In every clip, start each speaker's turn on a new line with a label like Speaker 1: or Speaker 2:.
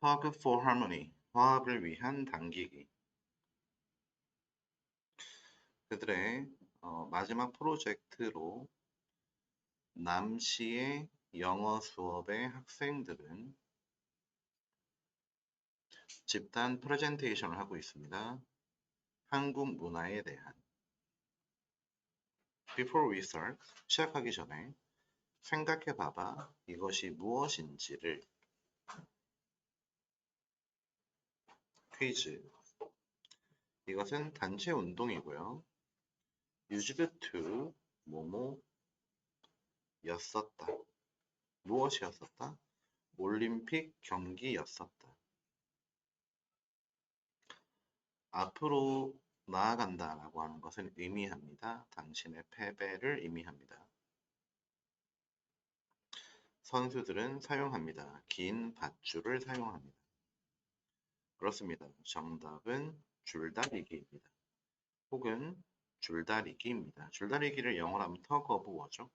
Speaker 1: Tug for Harmony, 화합을 위한 당기기. 그들의 마지막 프로젝트로 남시의 영어 수업의 학생들은 집단 프레젠테이션을 하고 있습니다. 한국 문화에 대한. Before we start, 시작하기 전에 생각해 봐봐. 이것이 무엇인지를. 퀴즈. 이것은 단체 운동이고요. used to 뭐뭐였었다. 무엇이었었다? 올림픽 경기였었다. 앞으로 나아간다라고 하는 것을 의미합니다. 당신의 패배를 의미합니다. 선수들은 사용합니다. 긴 밧줄을 사용합니다. 그렇습니다. 정답은 줄다리기입니다. 혹은 줄다리기입니다. 줄다리기를 영어로 하면 tug of war죠.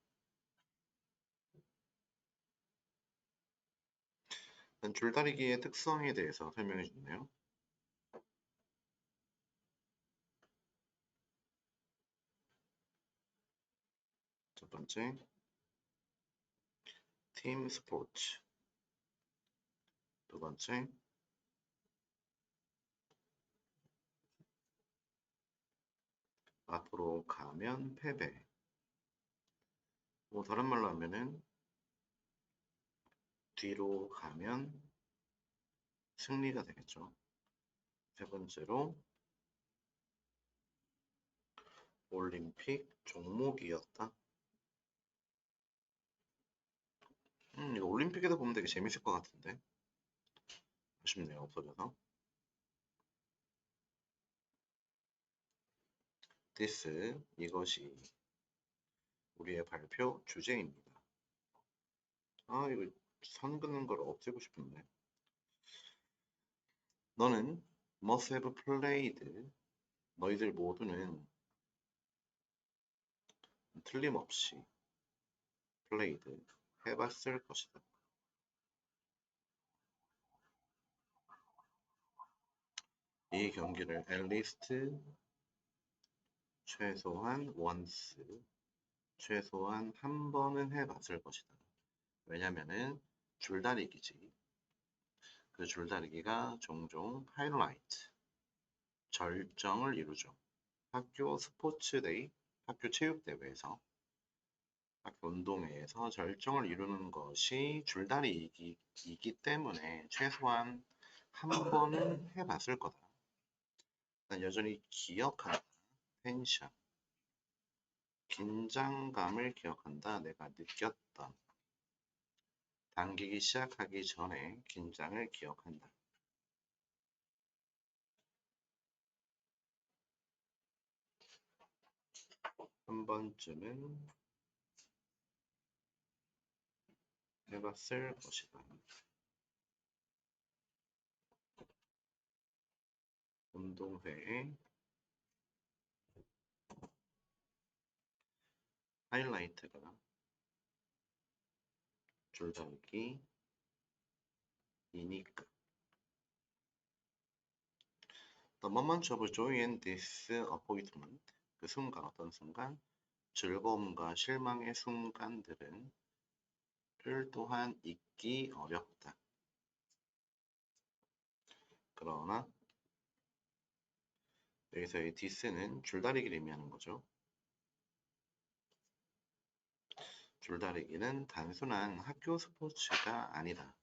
Speaker 1: 줄다리기의 특성에 대해서 설명해 주네요. 첫 번째, 팀 스포츠. 두 번째, 앞으로 가면 패배. 다른 말로 하면은 뒤로 가면 승리가 되겠죠. 세 번째로 올림픽 종목이었다. 이거 올림픽에서 보면 되게 재밌을 것 같은데. 아쉽네요, 없어져서. This, 이것이 우리의 발표 주제입니다. 이거 선 긋는 걸 없애고 싶은데. 너는 must have played, 너희들 모두는 틀림없이 played, 해봤을 것이다. 이 경기를 at least, 최소한 once, 최소한 한 번은 해봤을 것이다. 왜냐면은 줄다리기지. 그 줄다리기가 종종 하이라이트, 절정을 이루죠. 학교 스포츠데이, 학교 체육대회에서, 학교 운동회에서 절정을 이루는 것이 줄다리기이기 때문에 최소한 한 번은 해봤을 거다. 난 여전히 기억한다. 텐션, 긴장감을 기억한다. 내가 느꼈던. 당기기 시작하기 전에 긴장을 기억한다. 한 번쯤은 해봤을 것이다. 운동회의 하이라이트가 줄다리기이니까. The moment of joy and disappointment, 그 순간, 어떤 순간, 즐거움과 실망의 순간들은 또한 잊기 어렵다. 그러나 여기서의 this는 줄다리기를 의미하는 거죠. 줄다리기는 단순한 학교 스포츠가 아니다.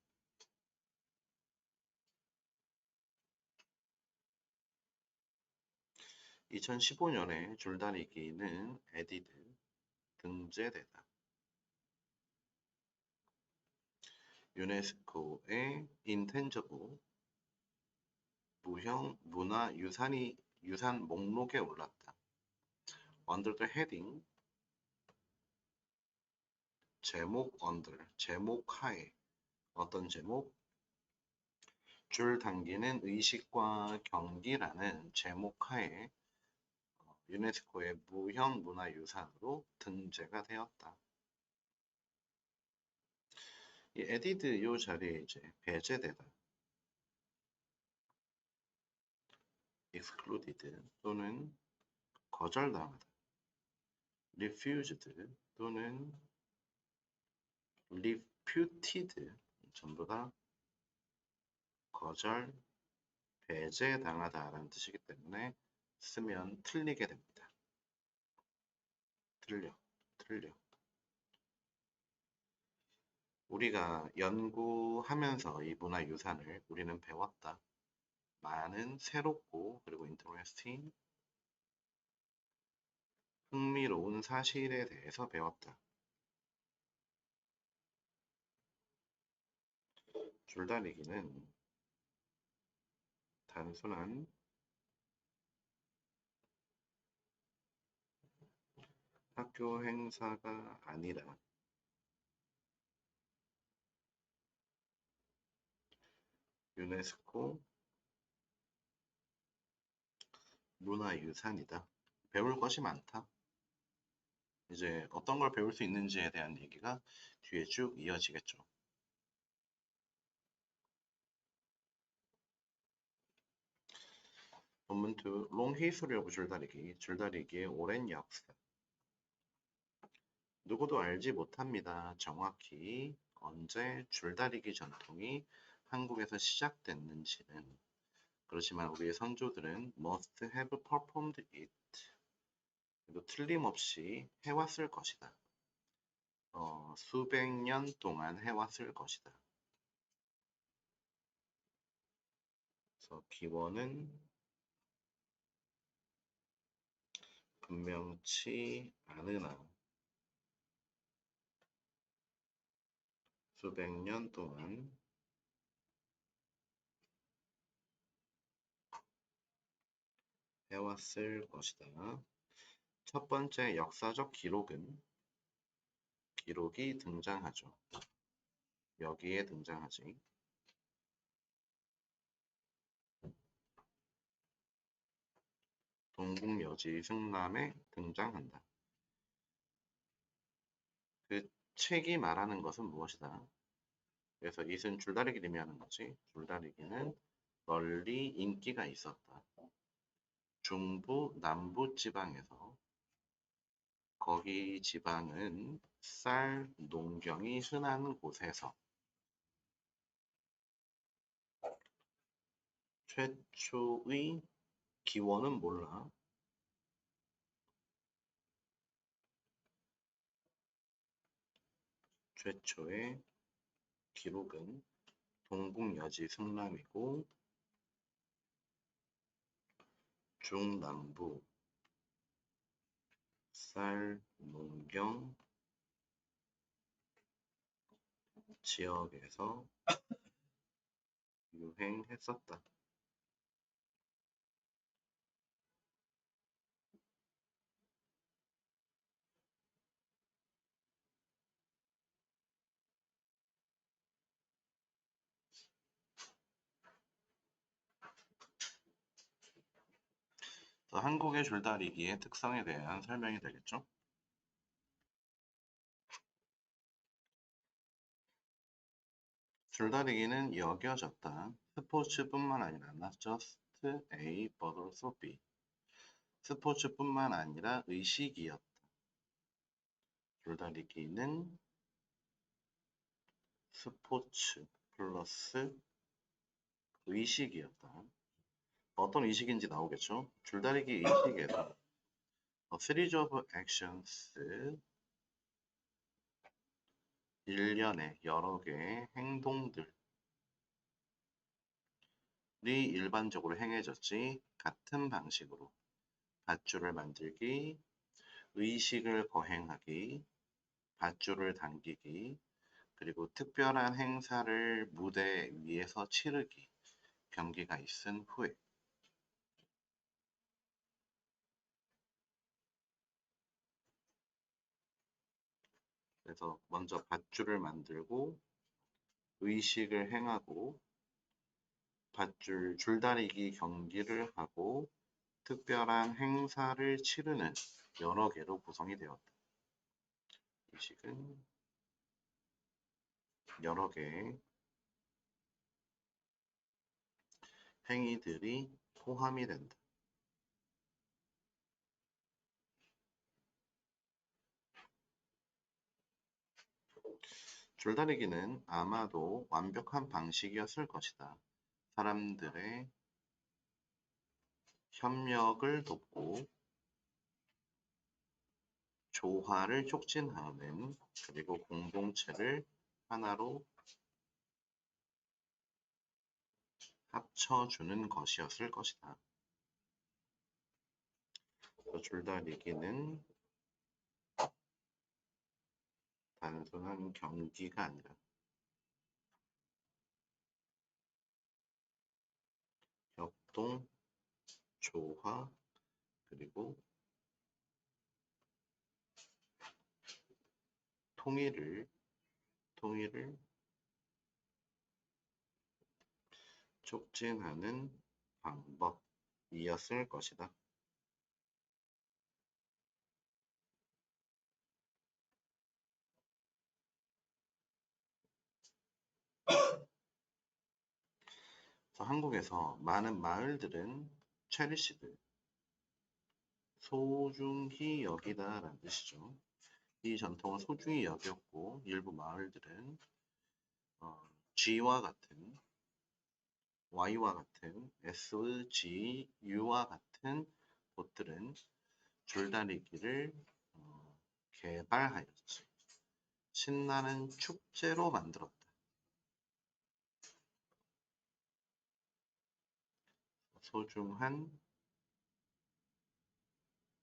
Speaker 1: 2015년에 줄다리기는 added, 등재되다. 유네스코의 인텐저블, 무형 유산 목록에 올랐다. Under the heading, 제목 under, 제목 하에. 어떤 제목? 줄 당기는 의식과 경기라는 제목 하에 유네스코의 무형 문화유산으로 등재가 되었다. 이 added 요 자리에 이제 배제되다. excluded 또는 거절당하다, refused 또는 refuted 전부 다 거절, 배제당하다라는 뜻이기 때문에 쓰면 틀리게 됩니다. 틀려. 우리가 연구하면서 이 문화유산을 우리는 배웠다. 많은 새롭고 그리고 interesting, 흥미로운 사실에 대해서 배웠다. 줄다리기는 단순한 학교 행사가 아니라 유네스코 문화유산이다. 배울 것이 많다. 이제 어떤 걸 배울 수 있는지에 대한 얘기가 뒤에 쭉 이어지겠죠. 본문 2, long history of 줄다리기, 줄다리기의 오랜 역사. 누구도 알지 못합니다. 정확히 언제 줄다리기 전통이 한국에서 시작됐는지는. 그렇지만 우리의 선조들은 must have performed it. 그리고 틀림없이 해왔을 것이다. 수백 년 동안 해왔을 것이다. 그래서 기원은 분명치 않으나 수백 년 동안 해왔을 것이다. 첫 번째 역사적 기록이 등장하죠. 여기에 등장하지. 동국여지 승람에 등장한다. 그 책이 말하는 것은 무엇이다? 그래서 이은 줄다리기를 의미하는 거지. 줄다리기는 널리 인기가 있었다. 중부, 남부 지방에서 거기 지방은 쌀 농경이 흔한 곳에서 최초의 기원은 몰라. 최초의 기록은 동국여지 승람이고 중남부 쌀 농경 지역에서 유행했었다. 한국의 줄다리기의 특성에 대한 설명이 되겠죠? 줄다리기는 여겨졌다. 스포츠뿐만 아니라 not just A, but also B. 스포츠뿐만 아니라 의식이었다. 줄다리기는 스포츠 플러스 의식이었다. 어떤 의식인지 나오겠죠? 줄다리기 의식에서 A series of actions, 일련의 여러 개의 행동들이 일반적으로 행해졌지. 같은 방식으로 밧줄을 만들기, 의식을 거행하기, 밧줄을 당기기, 그리고 특별한 행사를 무대 위에서 치르기, 경기가 있은 후에. 그래서 먼저 밧줄을 만들고 의식을 행하고 밧줄 줄다리기 경기를 하고 특별한 행사를 치르는 여러 개로 구성이 되었다. 의식은 여러 개의 행위들이 포함이 된다. 줄다리기는 아마도 완벽한 방식이었을 것이다. 사람들의 협력을 돕고 조화를 촉진하는 그리고 공동체를 하나로 합쳐주는 것이었을 것이다. 줄다리기는 단순한 경기가 아니라 협동, 조화, 그리고 통일을 촉진하는 방법이었을 것이다. 한국에서 많은 마을들은 체리시드, 소중히 여기다 라는 뜻이죠. 이 전통을 소중히 여겼고 일부 마을들은 G와 같은 Y와 같은 S, G, U와 같은 곳들은 줄다리기를 개발하였지. 신나는 축제로 만들었다. 소중한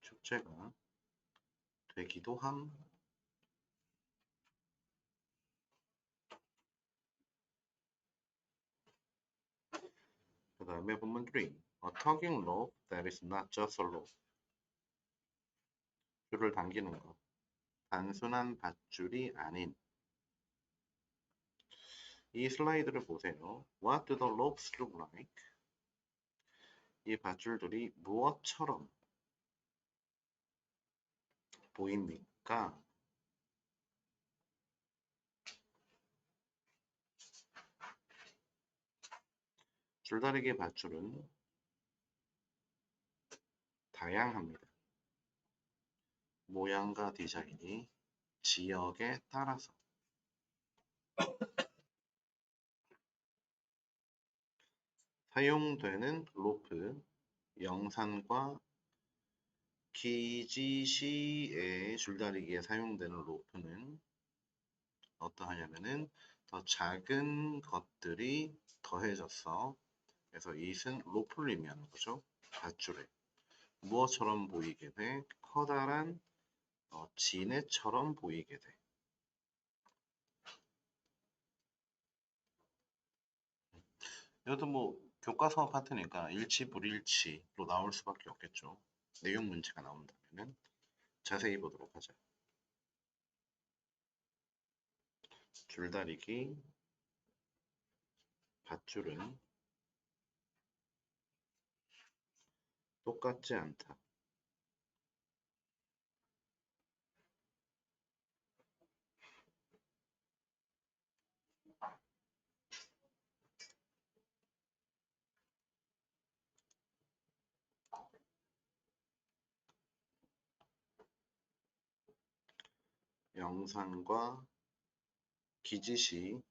Speaker 1: 축제가 되기도 함. 그 다음에 본문 3. A tugging rope that is not just a rope. 줄을 당기는 것. 단순한 밧줄이 아닌. 이 슬라이드를 보세요. What do the ropes look like? 이 밧줄들이 무엇처럼 보입니까? 줄다리기 밧줄은 다양합니다. 모양과 디자인이 지역에 따라서 사용되는 로프, 영산과 기지시의 줄다리기에 사용되는 로프는 어떠하냐면은 더 작은 것들이 더해졌어. 그래서 이것은 로프를 의미하는 거죠. 밧줄에. 무엇처럼 보이게 돼? 커다란 지네처럼 보이게 돼. 이것도 뭐 교과서 파트니까 일치 불일치로 나올 수밖에 없겠죠. 내용 문제가 나온다면은 자세히 보도록 하자. 줄다리기 밧줄은 똑같지 않다. 영상과 기지시는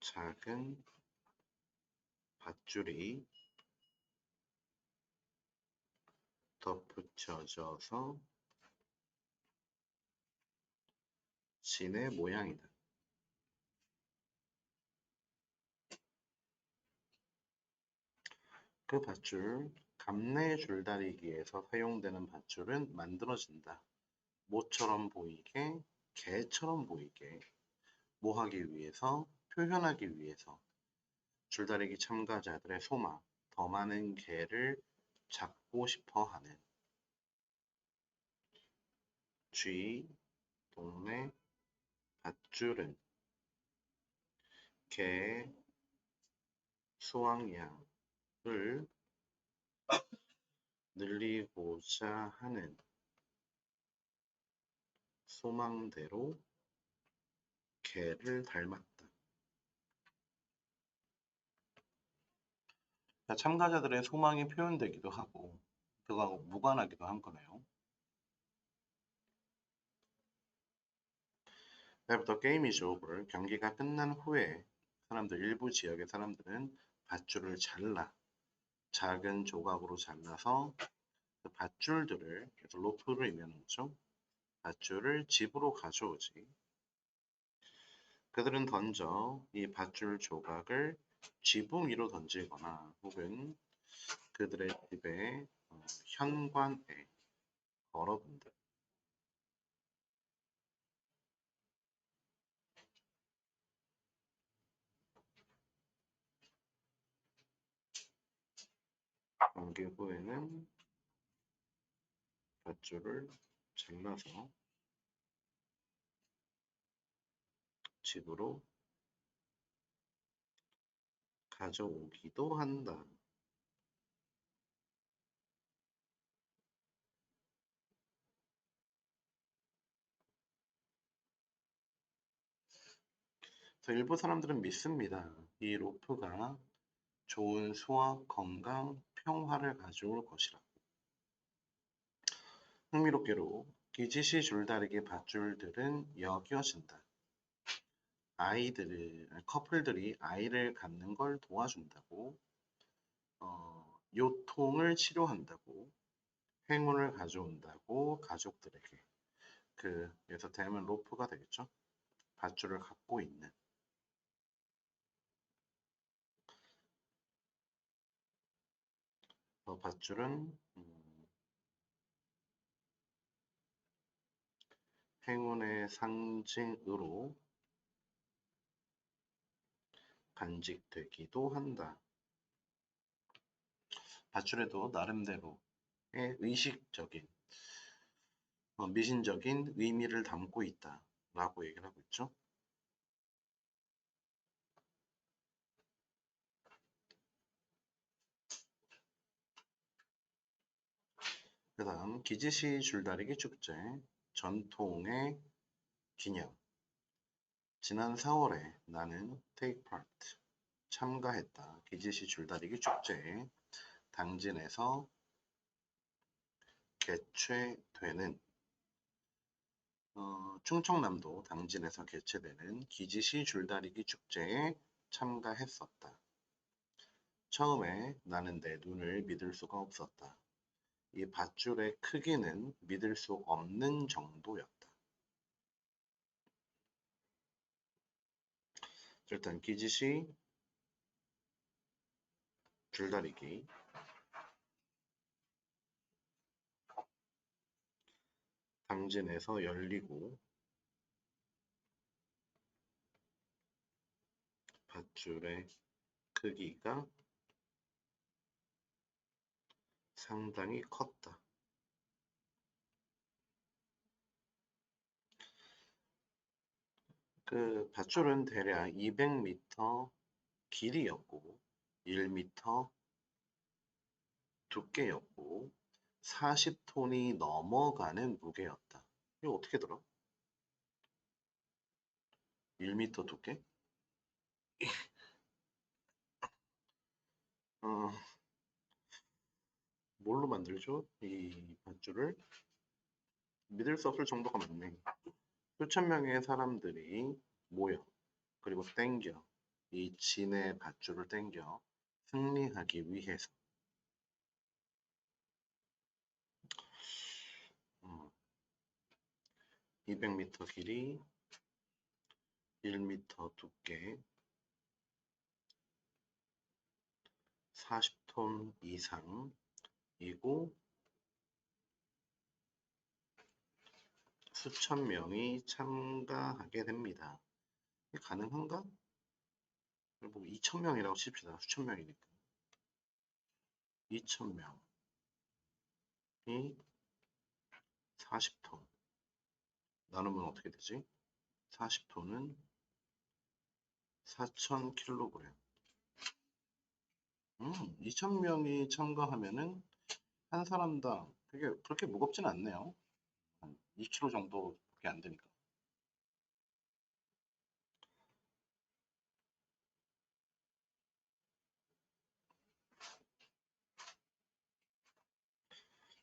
Speaker 1: 작은 밧줄이 덧붙여져서 진의 모양이다. 그 밧줄, 감내 줄다리기에서 사용되는 밧줄은 만들어진다. 모처럼 보이게, 개처럼 보이게, 뭐 하기 위해서, 표현하기 위해서 줄다리기 참가자들의 소망, 더 많은 개를 잡고 싶어 하는 G, 동네 밧줄은 개 수확량을 늘리고자 하는 소망대로 개를 닮았다. 참가자들의 소망이 표현되기도 하고 그거하고 무관하기도 한 거네요. 때부터 게임이죠. 오버. 경기가 끝난 후에 사람들 일부 지역의 사람들은 밧줄을 잘라 작은 조각으로 잘라서 그 밧줄들을 그래서 로프를 의미하는 거죠. 밧줄을 집으로 가져오지. 그들은 던져 이 밧줄 조각을 지붕 위로 던지거나 혹은 그들의 집의 현관에 걸어둔다. 경기 후에는 밧줄을 잘라서 집으로 가져오기도 한다. 그래서 일부 사람들은 믿습니다. 이 로프가 좋은 수학, 건강, 평화를 가져올 것이라. 흥미롭게도 기지시 줄다리기 밧줄들은 여겨진다. 커플들이 아이를 갖는 걸 도와준다고, 요통을 치료한다고, 행운을 가져온다고 가족들에게. 그래서 대면 로프가 되겠죠. 밧줄을 갖고 있는. 밧줄은 행운의 상징으로 간직되기도 한다. 밧줄에도 나름대로의 의식적인, 미신적인 의미를 담고 있다라고 얘기를 하고 있죠. 그 다음 기지시 줄다리기 축제 전통의 기념. 지난 4월에 나는 take part 참가했다. 기지시 줄다리기 축제에 당진에서 개최되는 충청남도 당진에서 개최되는 기지시 줄다리기 축제에 참가했었다. 처음에 나는 내 눈을 믿을 수가 없었다. 이 밧줄의 크기는 믿을 수 없는 정도였다. 일단 기지시 줄다리기 당진에서 열리고 밧줄의 크기가 상당히 컸다. 그 밧줄은 대략 200m 길이였고 1m 두께였고 40톤이 넘어가는 무게였다. 이거 어떻게 들어? 1m 두께? 어, 뭘로 만들죠? 이 밧줄을 믿을 수 없을 정도가 많네. 수천 명의 사람들이 모여 그리고 땡겨 이 진의 밧줄을 땡겨 승리하기 위해서 200m 길이 1m 두께 40톤 이상이고 수천 명이 참가하게 됩니다. 이게 가능한가? 뭐 2천 명이라고 칩시다. 수천 명이니까 2천 명이 40톤 나누면 어떻게 되지? 40톤은 4,000kg. 2천 명이 참가하면은 한 사람당 그게 그렇게 무겁진 않네요. 한 2kg 정도밖에 안 되니까.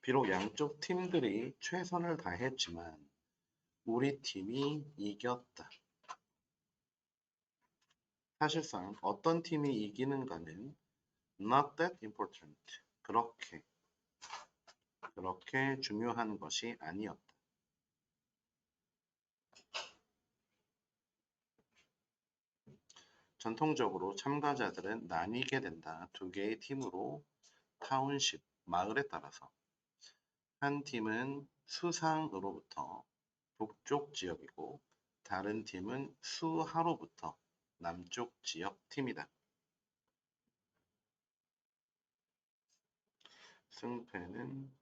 Speaker 1: 비록 양쪽 팀들이 최선을 다했지만 우리 팀이 이겼다. 사실상 어떤 팀이 이기는가는 not that important. 그렇게 중요한 것이 아니었다. 전통적으로 참가자들은 나뉘게 된다. 두 개의 팀으로 타운십, 마을에 따라서 한 팀은 수상으로부터 북쪽 지역이고 다른 팀은 수하로부터 남쪽 지역 팀이다. 승패는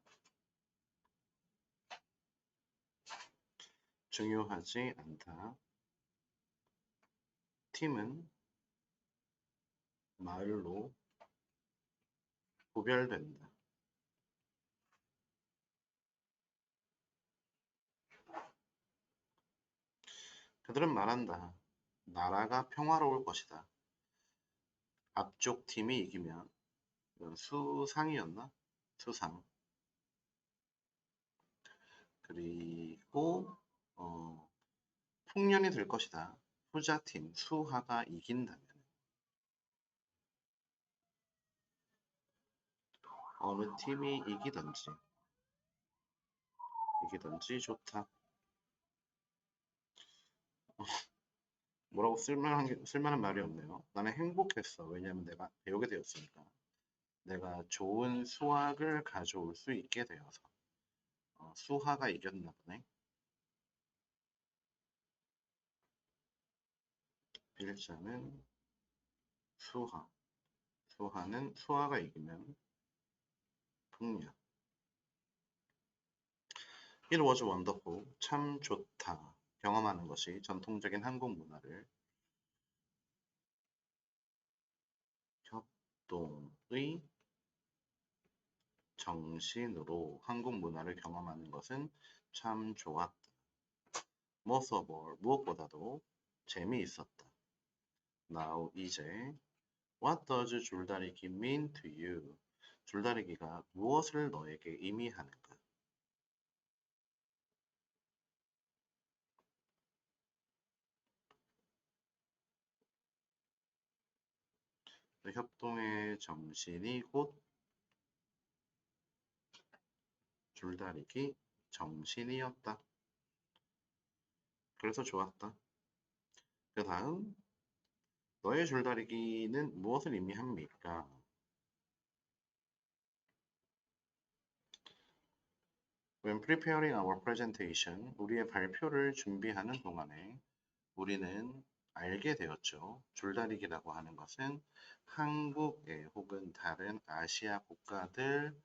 Speaker 1: 중요하지 않다. 팀은 마을로 구별된다. 그들은 말한다. 나라가 평화로울 것이다. 앞쪽 팀이 이기면 이건 수상이었나? 수상. 그리고 풍년이 될 것이다. 후자팀 수하가 이긴다면 어느 팀이 이기든지 좋다. 뭐라고 쓸만한 말이 없네요. 나는 행복했어. 왜냐면 내가 배우게 되었으니까. 내가 좋은 수학을 가져올 수 있게 되어서. 수하가 이겼나 보네. 필자는 수하. 수하는 수하가 이기면 풍년. It was wonderful. 참 좋다. 경험하는 것이 전통적인 한국 문화를 협동의 정신으로 한국 문화를 경험하는 것은 참 좋았다. Most of all, 무엇보다도 재미있었다. Now, 이제 What does 줄다리기 mean to you? 줄다리기가 무엇을 너에게 의미하는가? 협동의 정신이 곧 줄다리기 정신이었다. 그래서 좋았다. 그 다음 너의 줄다리기는 무엇을 의미합니까? When preparing our presentation, 우리의 발표를 준비하는 동안에 우리는 알게 되었죠. 줄다리기라고 하는 것은 한국에 혹은 다른 아시아 국가들에만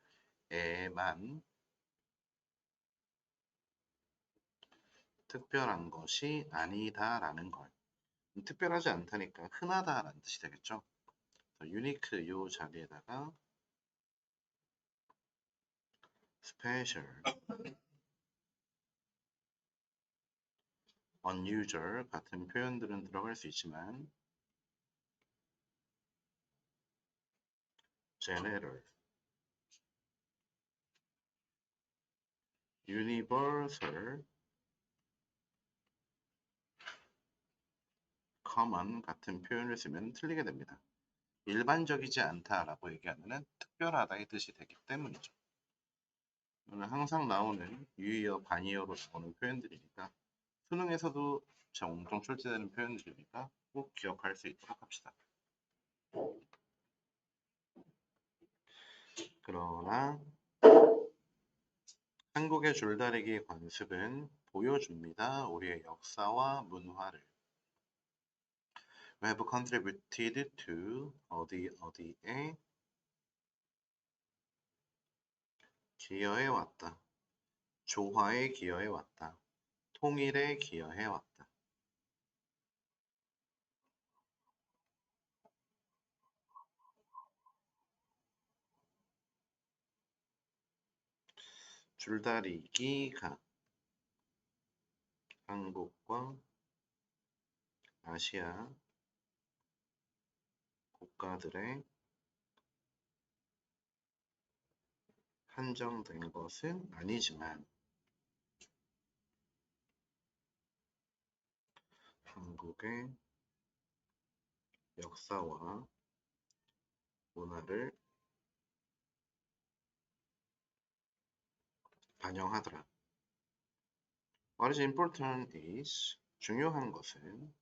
Speaker 1: 특별한 것이 아니다라는 걸. 특별하지 않다니까 흔하다라는 뜻이 되겠죠. 유니크 요 자리에다가 special, unusual 같은 표현들은 들어갈 수 있지만 general, universal, common 같은 표현을 쓰면 틀리게 됩니다. 일반적이지 않다라고 얘기하면 특별하다의 뜻이 되기 때문이죠. 이거는 항상 나오는 유의어, 반의어로 나오는 표현들이니까 수능에서도 종종 출제되는 표현들이니까 꼭 기억할 수 있도록 합시다. 그러나 한국의 줄다리기 관습은 보여줍니다. 우리의 역사와 문화를. We have contributed to 어디에 기여해 왔다. 조화에 기여해 왔다. 통일에 기여해 왔다. 줄다리기가 한국과 아시아 국가들의 한정된 것은 아니지만 한국의 역사와 문화를 반영하더라. What is important is 중요한 것은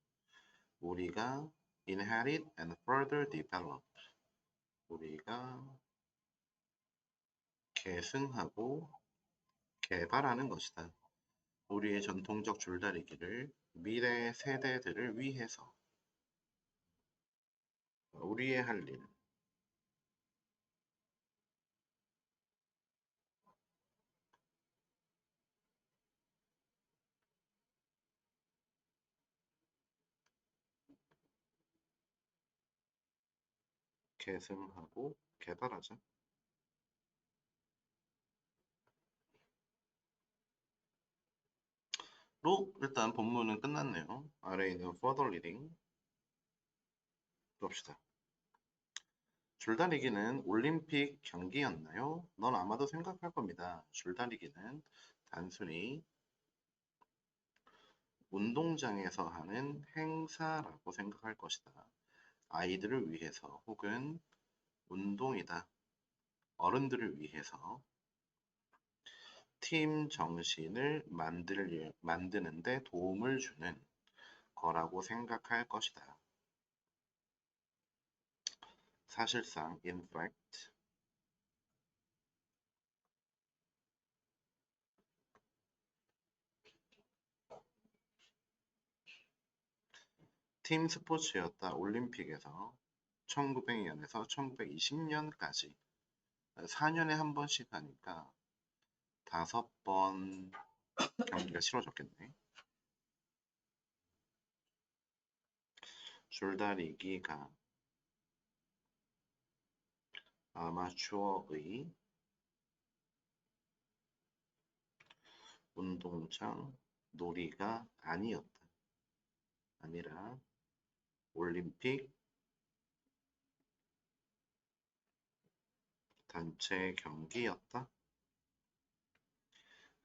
Speaker 1: 우리가 inherit and further develop 우리가 계승하고 개발하는 것이다. 우리의 전통적 줄다리기를 미래 세대들을 위해서 우리의 할 일, 계승하고 개발하자. 로 일단 본문은 끝났네요. 아래에 있는 further reading 봅시다. 줄다리기는 올림픽 경기였나요? 넌 아마도 생각할 겁니다. 줄다리기는 단순히 운동장에서 하는 행사라고 생각할 것이다. 아이들을 위해서 혹은 운동이다. 어른들을 위해서 팀 정신을 만드는 데 도움을 주는 거라고 생각할 것이다. 사실상, in fact, 팀 스포츠였다. 올림픽에서 1900년에서 1920년까지 4년에 한 번씩 하니까 5번 경기가 치러졌겠네. 줄다리기가 아마추어의 운동장 놀이가 아니라 올림픽 단체 경기였다.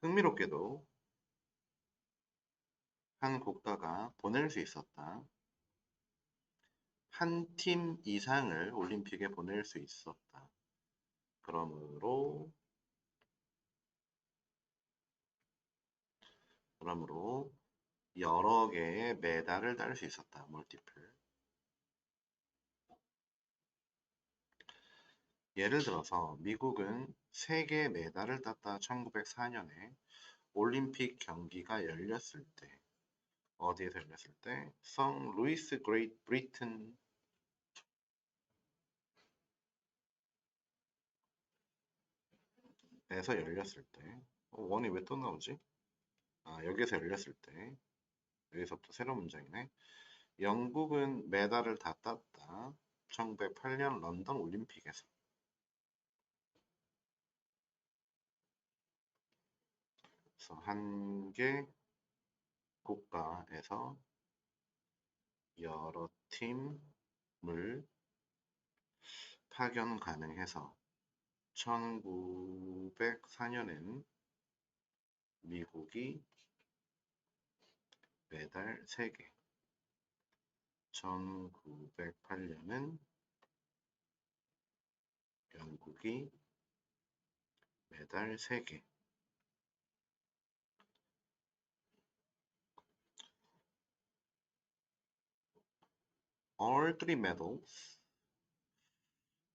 Speaker 1: 흥미롭게도 한 국가가 보낼 수 있었다. 한 팀 이상을 올림픽에 보낼 수 있었다. 그러므로 여러 개의 메달을 딸 수 있었다. 멀티플. 예를 들어서 미국은 3개의 메달을 땄다. 1904년에 올림픽 경기가 열렸을 때 어디에서 열렸을 때? 성 루이스 그레이트 브리튼에서 열렸을 때 원이 왜 또 나오지? 여기에서 열렸을 때 여기서부터 새로운 문장이네. 영국은 메달을 다 땄다. 1908년 런던 올림픽에서. 그래서 한 개 국가에서 여러 팀을 파견 가능해서 1904년엔 미국이 메달 3개, 1908년은 영국이 메달 3개. All 3 medals.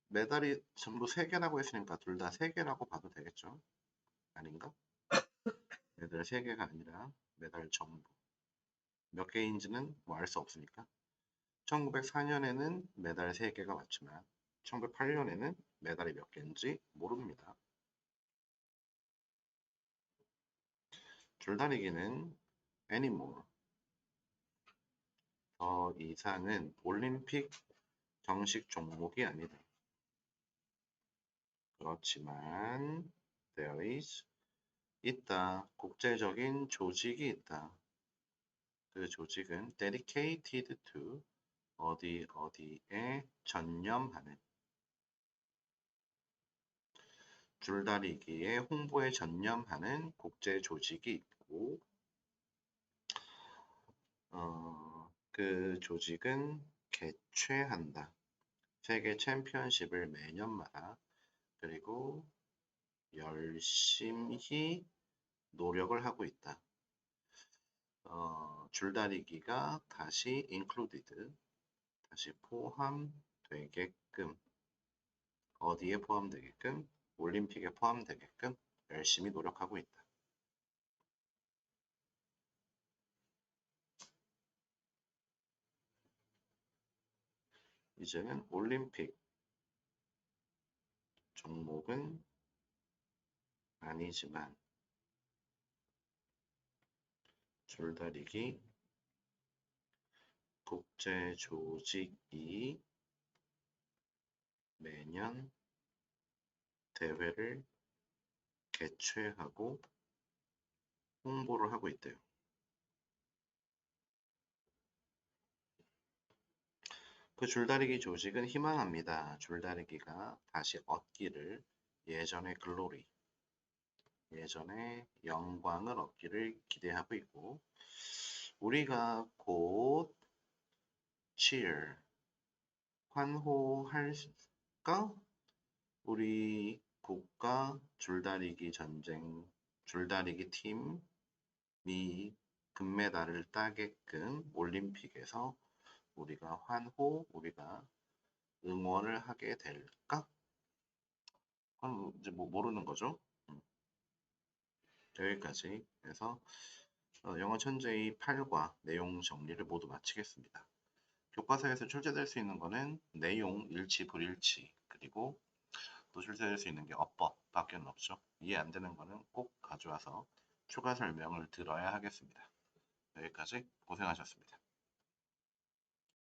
Speaker 1: 메달이 전부 3개라고 했으니까 둘 다 3개라고 봐도 되겠죠? 아닌가? 메달 3개가 아니라 메달 전부. 몇 개인지는 뭐 알 수 없으니까. 1904년에는 메달 3개가 맞지만 1908년에는 메달이 몇 개인지 모릅니다. 줄다리기는 anymore. 더 이상은 올림픽 정식 종목이 아니다. 그렇지만 there is 있다. 국제적인 조직이 있다. 그 조직은 dedicated to 어디에 전념하는 줄다리기의 홍보에 전념하는 국제 조직이 있고 그 조직은 개최한다. 세계 챔피언십을 매년마다. 그리고 열심히 노력을 하고 있다. 줄다리기가 다시 included, 다시 포함되게끔, 어디에 포함되게끔? 올림픽에 포함되게끔 열심히 노력하고 있다. 이제는 올림픽 종목은 아니지만 줄다리기 국제조직이 매년 대회를 개최하고 홍보를 하고 있대요. 그 줄다리기 조직은 희망합니다. 줄다리기가 다시 얻기를, 예전의 글로리, 예전의 영광을 얻기를 기대하고 있고, 우리가 곧 cheer, 환호할까? 우리 국가 줄다리기 전쟁, 줄다리기 팀이 금메달을 따게끔 올림픽에서 우리가 우리가 응원을 하게 될까? 그건 이제 뭐 모르는 거죠. 여기까지 해서 영어 천재의 8과 내용 정리를 모두 마치겠습니다. 교과서에서 출제될 수 있는 거는 내용, 일치, 불일치, 그리고 또 출제될 수 있는 게 어법밖에 없죠. 이해 안 되는 거는 꼭 가져와서 추가 설명을 들어야 하겠습니다. 여기까지 고생하셨습니다.